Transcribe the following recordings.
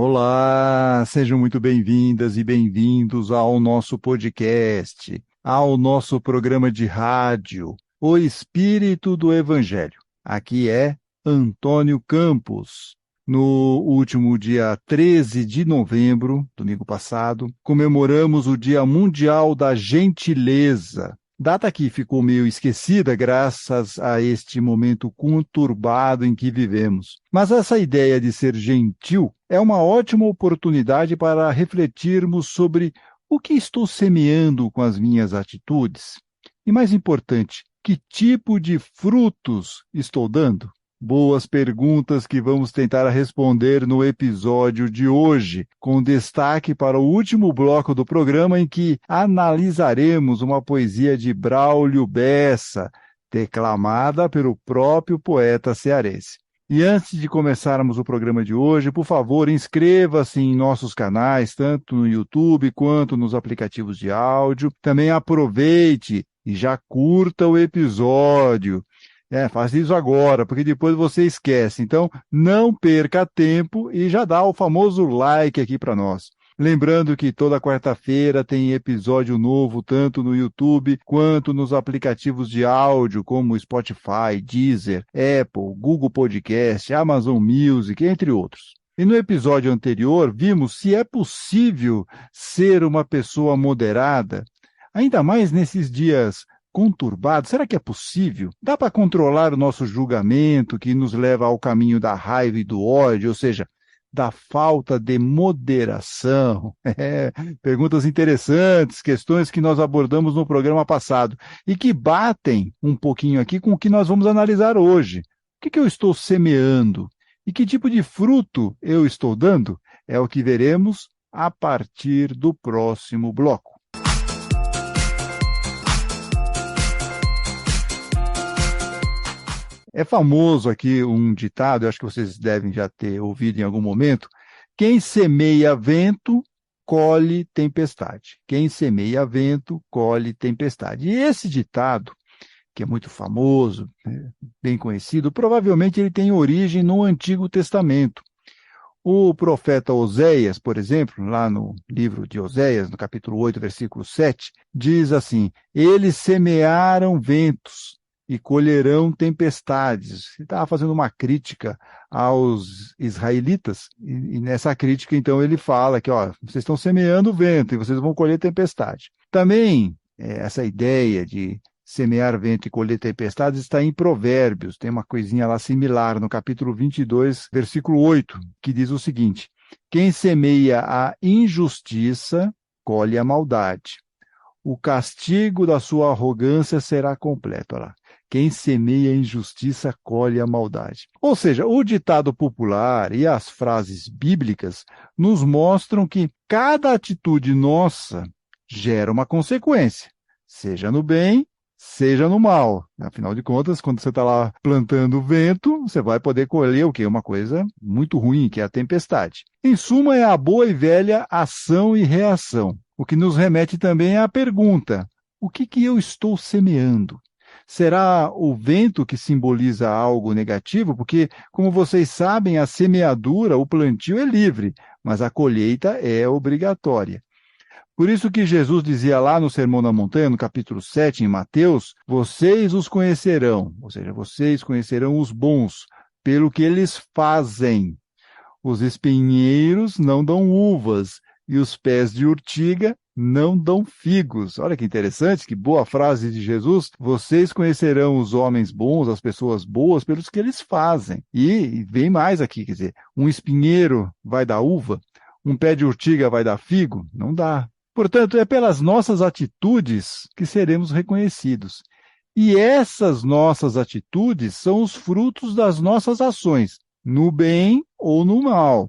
Olá, sejam muito bem-vindas e bem-vindos ao nosso podcast, ao nosso programa de rádio, O Espírito do Evangelho. Aqui é Antônio Campos. No último dia 13 de novembro, domingo passado, comemoramos o Dia Mundial da Gentileza. Data que ficou meio esquecida graças a este momento conturbado em que vivemos. Mas essa ideia de ser gentil é uma ótima oportunidade para refletirmos sobre o que estou semeando com as minhas atitudes. E mais importante, que tipo de frutos estou dando? Boas perguntas que vamos tentar responder no episódio de hoje, com destaque para o último bloco do programa em que analisaremos uma poesia de Braulio Bessa, declamada pelo próprio poeta cearense. E antes de começarmos o programa de hoje, por favor, inscreva-se em nossos canais, tanto no YouTube quanto nos aplicativos de áudio. Também aproveite e já curta o episódio. Faça isso agora, porque depois você esquece. Então, não perca tempo e já dá o famoso like aqui para nós. Lembrando que toda quarta-feira tem episódio novo, tanto no YouTube quanto nos aplicativos de áudio, como Spotify, Deezer, Apple, Google Podcast, Amazon Music, entre outros. E no episódio anterior, vimos se é possível ser uma pessoa moderada, ainda mais nesses dias conturbado. Será que é possível? Dá para controlar o nosso julgamento que nos leva ao caminho da raiva e do ódio, ou seja, da falta de moderação? Perguntas interessantes, questões que nós abordamos no programa passado e que batem um pouquinho aqui com o que nós vamos analisar hoje. O que eu estou semeando? E que tipo de fruto eu estou dando? É o que veremos a partir do próximo bloco. É famoso aqui um ditado, eu acho que vocês devem já ter ouvido em algum momento: quem semeia vento, colhe tempestade. Quem semeia vento, colhe tempestade. E esse ditado, que é muito famoso, bem conhecido, provavelmente ele tem origem no Antigo Testamento. O profeta Oséias, por exemplo, lá no livro de Oséias, no capítulo 8, versículo 7, diz assim: eles semearam ventos e colherão tempestades. Ele estava fazendo uma crítica aos israelitas, e nessa crítica, então, ele fala que vocês estão semeando vento e vocês vão colher tempestade. Também, essa ideia de semear vento e colher tempestades está em Provérbios, tem uma coisinha lá similar, no capítulo 22, versículo 8, que diz o seguinte: quem semeia a injustiça, colhe a maldade. O castigo da sua arrogância será completo. Olha lá. Quem semeia a injustiça, colhe a maldade. Ou seja, o ditado popular e as frases bíblicas nos mostram que cada atitude nossa gera uma consequência, seja no bem, seja no mal. Afinal de contas, quando você está lá plantando vento, você vai poder colher o quê? Uma coisa muito ruim, que é a tempestade. Em suma, é a boa e velha ação e reação. O que nos remete também à pergunta: o que eu estou semeando? Será o vento que simboliza algo negativo? Porque, como vocês sabem, a semeadura, o plantio é livre, mas a colheita é obrigatória. Por isso que Jesus dizia lá no Sermão da Montanha, no capítulo 7, em Mateus: vocês os conhecerão, ou seja, vocês conhecerão os bons, pelo que eles fazem. Os espinheiros não dão uvas, e os pés de urtiga não dão figos. Olha que interessante, que boa frase de Jesus. Vocês conhecerão os homens bons, as pessoas boas, pelos que eles fazem. E vem mais aqui, quer dizer, um espinheiro vai dar uva? Um pé de urtiga vai dar figo? Não dá. Portanto, é pelas nossas atitudes que seremos reconhecidos. E essas nossas atitudes são os frutos das nossas ações, no bem ou no mal.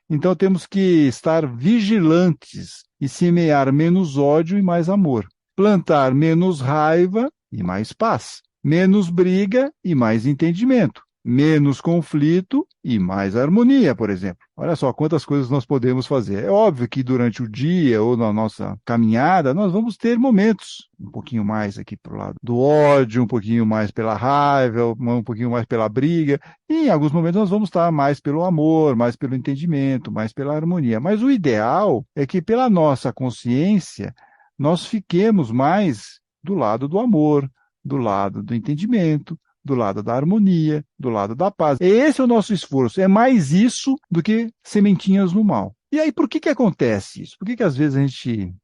Então temos que estar vigilantes e semear menos ódio e mais amor. Plantar menos raiva e mais paz. Menos briga e mais entendimento. menos conflito e mais harmonia, por exemplo. Olha só quantas coisas nós podemos fazer. É óbvio que durante o dia ou na nossa caminhada, nós vamos ter momentos um pouquinho mais aqui para o lado do ódio, um pouquinho mais pela raiva, um pouquinho mais pela briga. E em alguns momentos nós vamos estar mais pelo amor, mais pelo entendimento, mais pela harmonia. Mas o ideal é que pela nossa consciência, nós fiquemos mais do lado do amor, do lado do entendimento, do lado da harmonia, do lado da paz. Esse é o nosso esforço. É mais isso do que sementinhas no mal. E aí, por que acontece isso? Por que às vezes a gente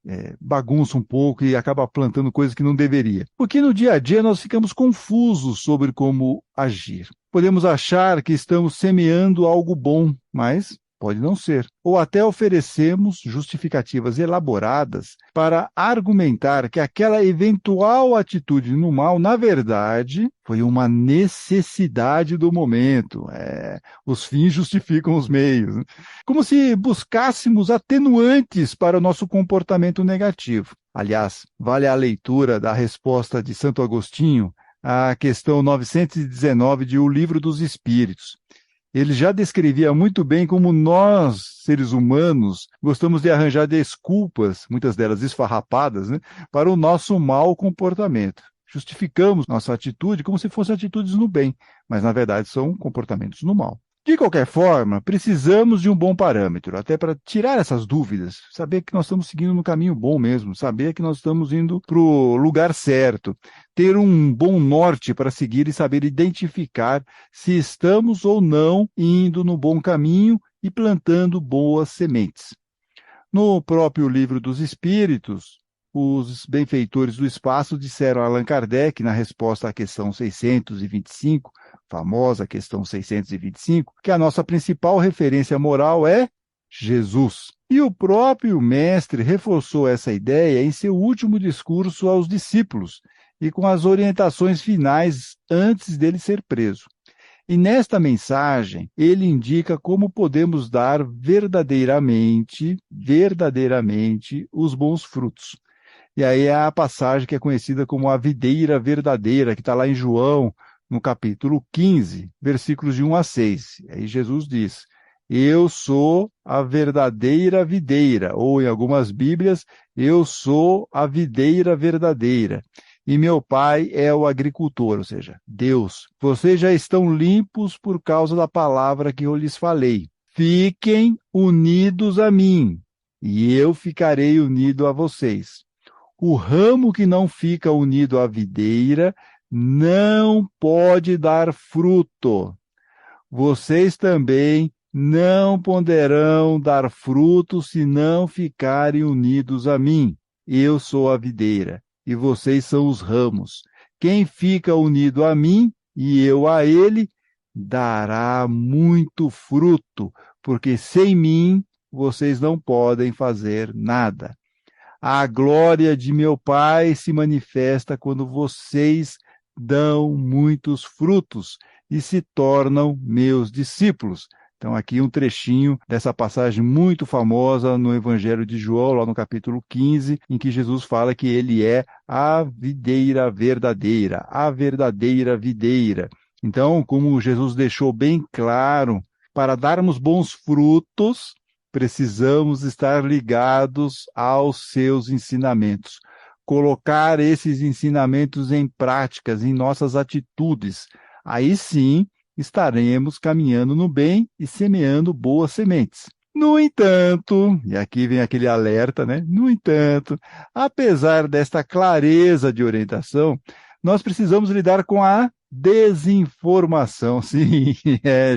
bagunça um pouco e acaba plantando coisas que não deveria? Porque no dia a dia nós ficamos confusos sobre como agir. Podemos achar que estamos semeando algo bom, mas pode não ser. Ou até oferecemos justificativas elaboradas para argumentar que aquela eventual atitude no mal, na verdade, foi uma necessidade do momento. Os fins justificam os meios. Como se buscássemos atenuantes para o nosso comportamento negativo. Aliás, vale a leitura da resposta de Santo Agostinho à questão 919 de O Livro dos Espíritos. Ele já descrevia muito bem como nós, seres humanos, gostamos de arranjar desculpas, muitas delas esfarrapadas, para o nosso mau comportamento. Justificamos nossa atitude como se fossem atitudes no bem, mas na verdade são comportamentos no mal. De qualquer forma, precisamos de um bom parâmetro, até para tirar essas dúvidas, saber que nós estamos seguindo no caminho bom mesmo, saber que nós estamos indo para o lugar certo, ter um bom norte para seguir e saber identificar se estamos ou não indo no bom caminho e plantando boas sementes. No próprio Livro dos Espíritos, os benfeitores do espaço disseram a Allan Kardec, na resposta à questão 625, famosa questão 625, que a nossa principal referência moral é Jesus. E o próprio mestre reforçou essa ideia em seu último discurso aos discípulos e com as orientações finais antes dele ser preso. E nesta mensagem, ele indica como podemos dar verdadeiramente os bons frutos. E aí é a passagem que é conhecida como a videira verdadeira, que está lá em João, no capítulo 15, versículos de 1 a 6. E aí Jesus diz, eu sou a verdadeira videira, ou em algumas Bíblias, eu sou a videira verdadeira. E meu pai é o agricultor, ou seja, Deus. Vocês já estão limpos por causa da palavra que eu lhes falei. Fiquem unidos a mim, e eu ficarei unido a vocês. O ramo que não fica unido à videira não pode dar fruto. Vocês também não poderão dar fruto se não ficarem unidos a mim. Eu sou a videira, e vocês são os ramos. Quem fica unido a mim e eu a ele, dará muito fruto, porque sem mim vocês não podem fazer nada. A glória de meu Pai se manifesta quando vocês dão muitos frutos e se tornam meus discípulos. Então, aqui um trechinho dessa passagem muito famosa no Evangelho de João, lá no capítulo 15, em que Jesus fala que ele é a videira verdadeira, a verdadeira videira. Então, como Jesus deixou bem claro, para darmos bons frutos, precisamos estar ligados aos seus ensinamentos. Colocar esses ensinamentos em práticas, em nossas atitudes. Aí sim, estaremos caminhando no bem e semeando boas sementes. No entanto, e aqui vem aquele alerta, No entanto, apesar desta clareza de orientação, nós precisamos lidar com a desinformação. Sim,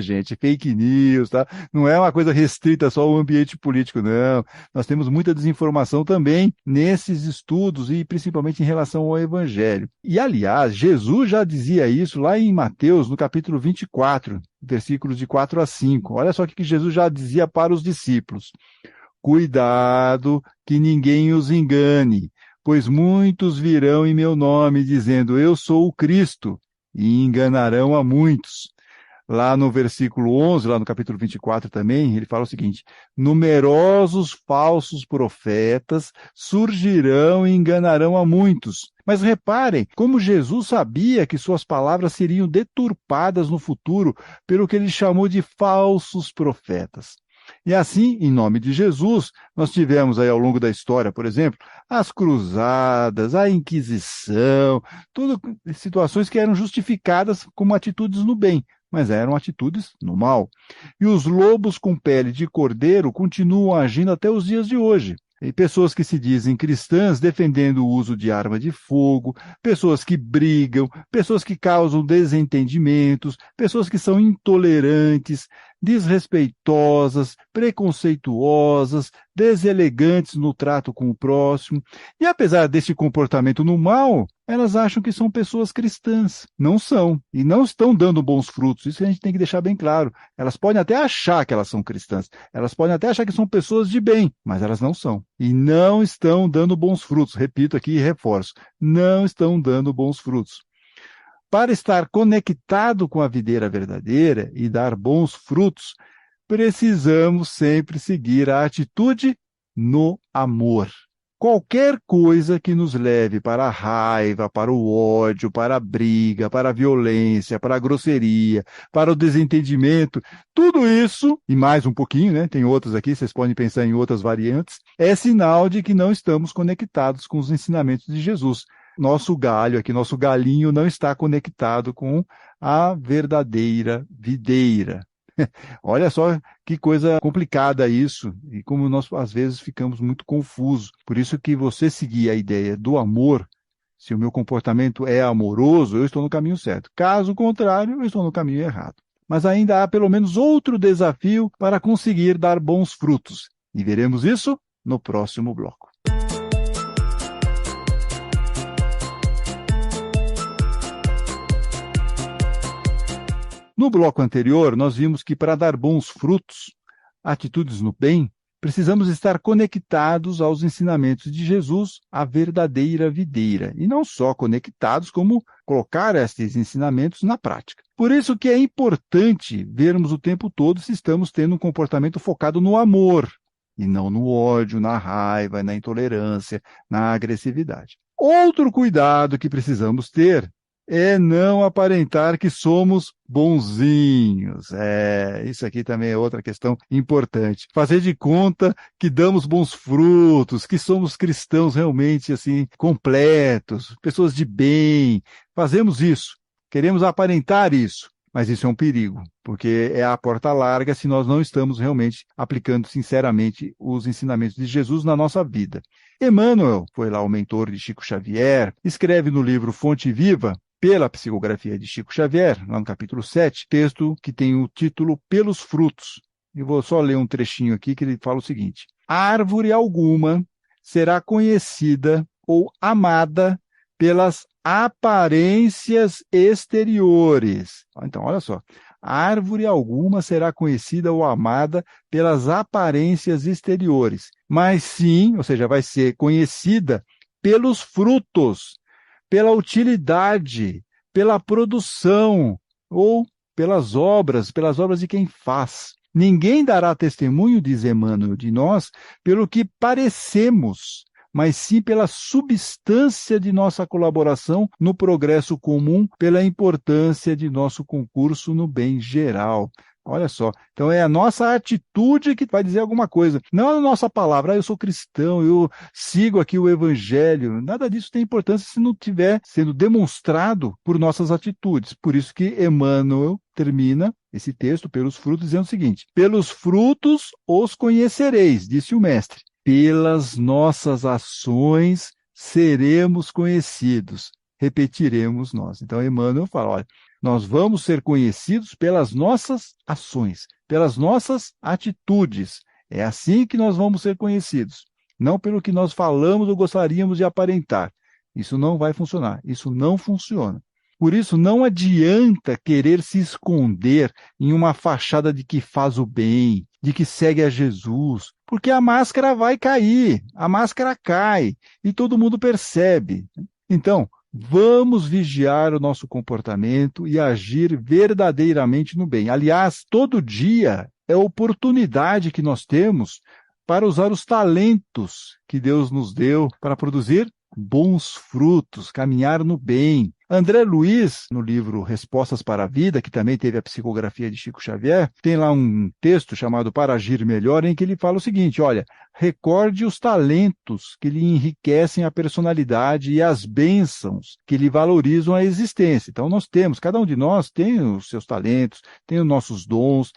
gente, fake news, tá? Não é uma coisa restrita só ao ambiente político, não. Nós temos muita desinformação também nesses estudos e principalmente em relação ao Evangelho. E, aliás, Jesus já dizia isso lá em Mateus, no capítulo 24, versículos de 4 a 5. Olha só o que Jesus já dizia para os discípulos. Cuidado que ninguém os engane, pois muitos virão em meu nome dizendo, eu sou o Cristo, e enganarão a muitos. Lá no versículo 11, lá no capítulo 24 também, ele fala o seguinte, numerosos falsos profetas surgirão e enganarão a muitos. Mas reparem como Jesus sabia que suas palavras seriam deturpadas no futuro pelo que ele chamou de falsos profetas. E assim, em nome de Jesus, nós tivemos aí ao longo da história, por exemplo, as cruzadas, a Inquisição, tudo situações que eram justificadas como atitudes no bem, mas eram atitudes no mal. E os lobos com pele de cordeiro continuam agindo até os dias de hoje. E pessoas que se dizem cristãs defendendo o uso de arma de fogo, pessoas que brigam, pessoas que causam desentendimentos, pessoas que são intolerantes, desrespeitosas, preconceituosas, deselegantes no trato com o próximo. E apesar desse comportamento no mal, elas acham que são pessoas cristãs. Não são. E não estão dando bons frutos. Isso a gente tem que deixar bem claro. Elas podem até achar que elas são cristãs. Elas podem até achar que são pessoas de bem, mas elas não são. E não estão dando bons frutos. Repito aqui e reforço. Não estão dando bons frutos. Para estar conectado com a videira verdadeira e dar bons frutos, precisamos sempre seguir a atitude no amor. Qualquer coisa que nos leve para a raiva, para o ódio, para a briga, para a violência, para a grosseria, para o desentendimento, tudo isso, e mais um pouquinho, né? Tem outras aqui, vocês podem pensar em outras variantes, é sinal de que não estamos conectados com os ensinamentos de Jesus. Nosso galho aqui, nosso galinho não está conectado com a verdadeira videira. Olha só que coisa complicada isso, e como nós às vezes ficamos muito confusos. Por isso que você seguir a ideia do amor, se o meu comportamento é amoroso, eu estou no caminho certo. Caso contrário, eu estou no caminho errado. Mas ainda há pelo menos outro desafio para conseguir dar bons frutos. E veremos isso no próximo bloco. No bloco anterior, nós vimos que para dar bons frutos, atitudes no bem, precisamos estar conectados aos ensinamentos de Jesus, a verdadeira videira. E não só conectados, como colocar estes ensinamentos na prática. Por isso que é importante vermos o tempo todo se estamos tendo um comportamento focado no amor, e não no ódio, na raiva, na intolerância, na agressividade. Outro cuidado que precisamos ter é não aparentar que somos bonzinhos. Isso aqui também é outra questão importante. Fazer de conta que damos bons frutos, que somos cristãos realmente assim completos, pessoas de bem. Fazemos isso, queremos aparentar isso, mas isso é um perigo, porque é a porta larga se nós não estamos realmente aplicando sinceramente os ensinamentos de Jesus na nossa vida. Emmanuel, foi lá o mentor de Chico Xavier, escreve no livro Fonte Viva, pela psicografia de Chico Xavier, lá no capítulo 7, texto que tem o título Pelos Frutos. E vou só ler um trechinho aqui que ele fala o seguinte: árvore alguma será conhecida ou amada pelas aparências exteriores. Então, olha só. Árvore alguma será conhecida ou amada pelas aparências exteriores, mas sim, ou seja, vai ser conhecida pelos frutos, pela utilidade, pela produção ou pelas obras de quem faz. Ninguém dará testemunho, diz Emmanuel, de nós pelo que parecemos, mas sim pela substância de nossa colaboração no progresso comum, pela importância de nosso concurso no bem geral. Olha só, então é a nossa atitude que vai dizer alguma coisa, não a nossa palavra, eu sou cristão, eu sigo aqui o evangelho, nada disso tem importância se não estiver sendo demonstrado por nossas atitudes. Por isso que Emmanuel termina esse texto, pelos frutos, dizendo o seguinte: pelos frutos os conhecereis, disse o mestre, pelas nossas ações seremos conhecidos, repetiremos nós. Então Emmanuel fala, olha, nós vamos ser conhecidos pelas nossas ações, pelas nossas atitudes. É assim que nós vamos ser conhecidos, não pelo que nós falamos ou gostaríamos de aparentar. Isso não vai funcionar, isso não funciona. Por isso, não adianta querer se esconder em uma fachada de que faz o bem, de que segue a Jesus, porque a máscara vai cair, a máscara cai e todo mundo percebe. Então, vamos vigiar o nosso comportamento e agir verdadeiramente no bem. Aliás, todo dia é a oportunidade que nós temos para usar os talentos que Deus nos deu para produzir bons frutos, caminhar no bem. André Luiz, no livro Respostas para a Vida, que também teve a psicografia de Chico Xavier, tem lá um texto chamado Para Agir Melhor, em que ele fala o seguinte, olha, recorde os talentos que lhe enriquecem a personalidade e as bênçãos que lhe valorizam a existência. Então cada um de nós tem os seus talentos, tem os nossos dons,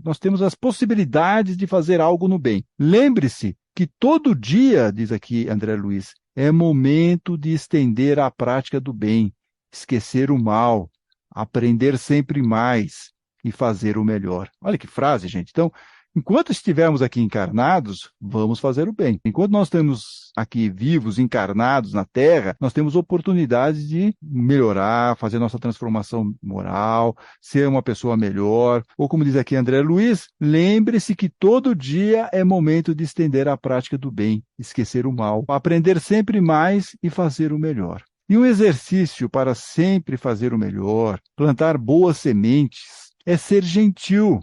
nós temos as possibilidades de fazer algo no bem. Lembre-se que todo dia, diz aqui André Luiz, é momento de estender a prática do bem, esquecer o mal, aprender sempre mais e fazer o melhor. Olha que frase, gente. Então, enquanto estivermos aqui encarnados, vamos fazer o bem. Enquanto nós estamos aqui vivos, encarnados na Terra, nós temos oportunidades de melhorar, fazer nossa transformação moral, ser uma pessoa melhor. Ou como diz aqui André Luiz, lembre-se que todo dia é momento de estender a prática do bem, esquecer o mal, aprender sempre mais e fazer o melhor. E um exercício para sempre fazer o melhor, plantar boas sementes, é ser gentil,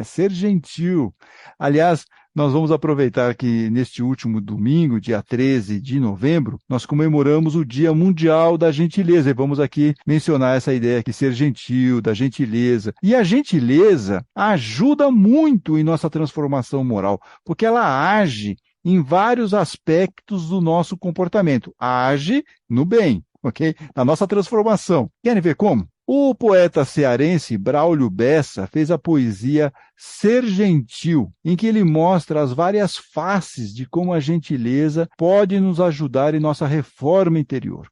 ser gentil. Aliás, nós vamos aproveitar que neste último domingo, dia 13 de novembro, nós comemoramos o Dia Mundial da Gentileza. E vamos aqui mencionar essa ideia de ser gentil, da gentileza. E a gentileza ajuda muito em nossa transformação moral, porque ela age em vários aspectos do nosso comportamento. Age no bem, ok? Na nossa transformação. Querem ver como? O poeta cearense Braulio Bessa fez a poesia Ser Gentil, em que ele mostra as várias faces de como a gentileza pode nos ajudar em nossa reforma interior.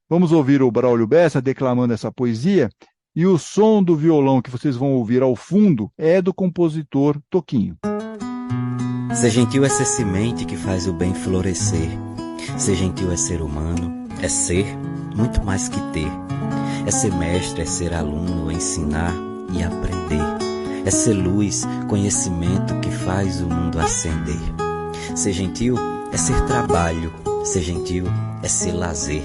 Vamos ouvir o Braulio Bessa declamando essa poesia, e o som do violão que vocês vão ouvir ao fundo é do compositor Toquinho. Ser gentil é ser semente que faz o bem florescer. Ser gentil é ser humano, é ser muito mais que ter. É ser mestre, é ser aluno, ensinar e aprender. É ser luz, conhecimento que faz o mundo acender. Ser gentil é ser trabalho. Ser gentil é ser lazer.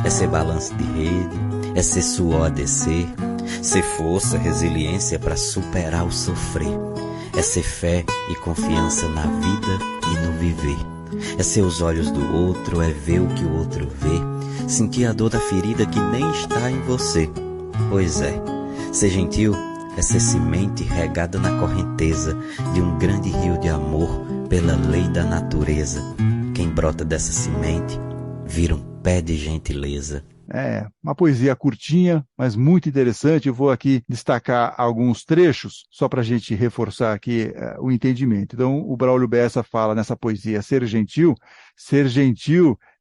É ser balanço de rede, é ser suor a descer. Ser força, resiliência para superar o sofrer. É ser fé e confiança na vida e no viver. É ser os olhos do outro, é ver o que o outro vê. Sentir a dor da ferida que nem está em você. Pois é, ser gentil é ser semente regada na correnteza de um grande rio de amor pela lei da natureza. Quem brota dessa semente vira um pé de gentileza. Uma poesia curtinha, mas muito interessante. Eu vou aqui destacar alguns trechos, só para a gente reforçar aqui o entendimento. Então, o Braulio Bessa fala nessa poesia, ser gentil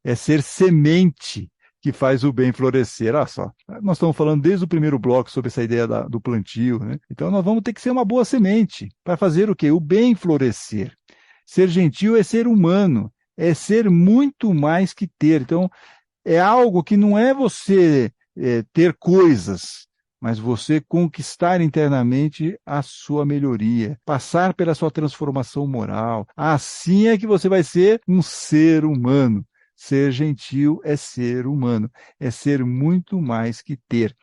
é ser semente que faz o bem florescer. Olha só, nós estamos falando desde o primeiro bloco sobre essa ideia do plantio, né? Então, nós vamos ter que ser uma boa semente para fazer o quê? O bem florescer. Ser gentil é ser humano, é ser muito mais que ter. Então, é algo que não é você ter coisas, mas você conquistar internamente a sua melhoria, passar pela sua transformação moral. Assim é que você vai ser um ser humano. Ser gentil é ser humano, é ser muito mais que ter.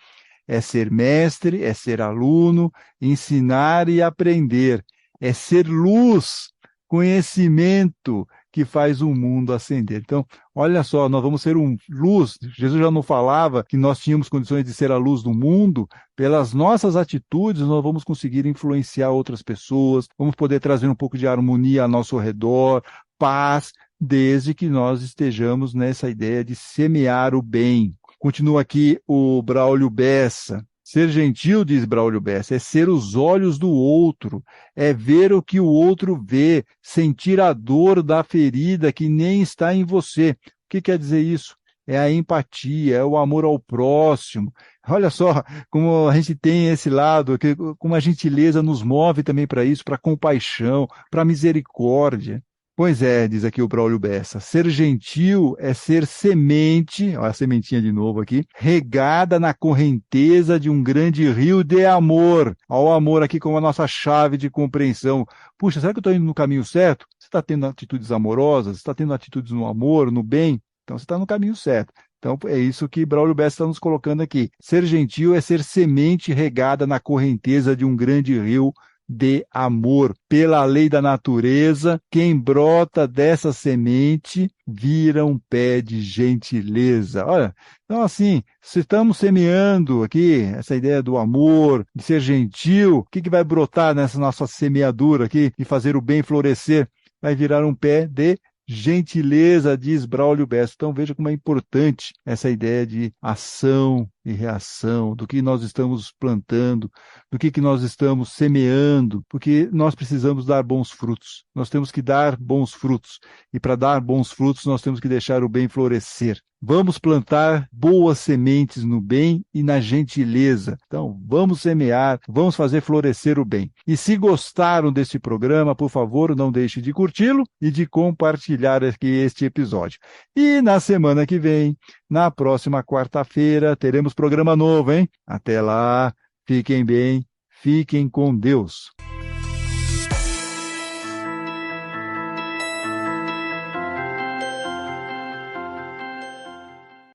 É ser mestre, é ser aluno, ensinar e aprender. É ser luz, conhecimento, que faz o mundo ascender. Então, olha só, nós vamos ser luz. Jesus já não falava que nós tínhamos condições de ser a luz do mundo. Pelas nossas atitudes, nós vamos conseguir influenciar outras pessoas, vamos poder trazer um pouco de harmonia ao nosso redor, paz, desde que nós estejamos nessa ideia de semear o bem. Continua aqui o Braulio Bessa. Ser gentil, diz Braulio Bessa, é ser os olhos do outro, é ver o que o outro vê, sentir a dor da ferida que nem está em você. O que quer dizer isso? É a empatia, é o amor ao próximo. Olha só como a gente tem esse lado, como a gentileza nos move também para isso, para compaixão, para misericórdia. Pois é, diz aqui o Braulio Bessa, ser gentil é ser semente, olha a sementinha de novo aqui, regada na correnteza de um grande rio de amor. Olha o amor aqui como a nossa chave de compreensão. Puxa, será que eu estou indo no caminho certo? Você está tendo atitudes amorosas? Você está tendo atitudes no amor, no bem? Então você está no caminho certo. Então é isso que Braulio Bessa está nos colocando aqui. Ser gentil é ser semente regada na correnteza de um grande rio de amor. Pela lei da natureza, quem brota dessa semente vira um pé de gentileza. Olha, então assim, se estamos semeando aqui essa ideia do amor, de ser gentil, o que vai brotar nessa nossa semeadura aqui e fazer o bem florescer? Vai virar um pé de gentileza, diz Braulio Bessa. Então veja como é importante essa ideia de ação e reação, do que nós estamos plantando, do que nós estamos semeando, porque nós precisamos dar bons frutos. Nós temos que dar bons frutos. E para dar bons frutos, nós temos que deixar o bem florescer. Vamos plantar boas sementes no bem e na gentileza. Então, vamos semear, vamos fazer florescer o bem. E se gostaram deste programa, por favor, não deixe de curti-lo e de compartilhar aqui este episódio. E na semana que vem, na próxima quarta-feira, teremos programa novo, hein? Até lá, fiquem bem, fiquem com Deus.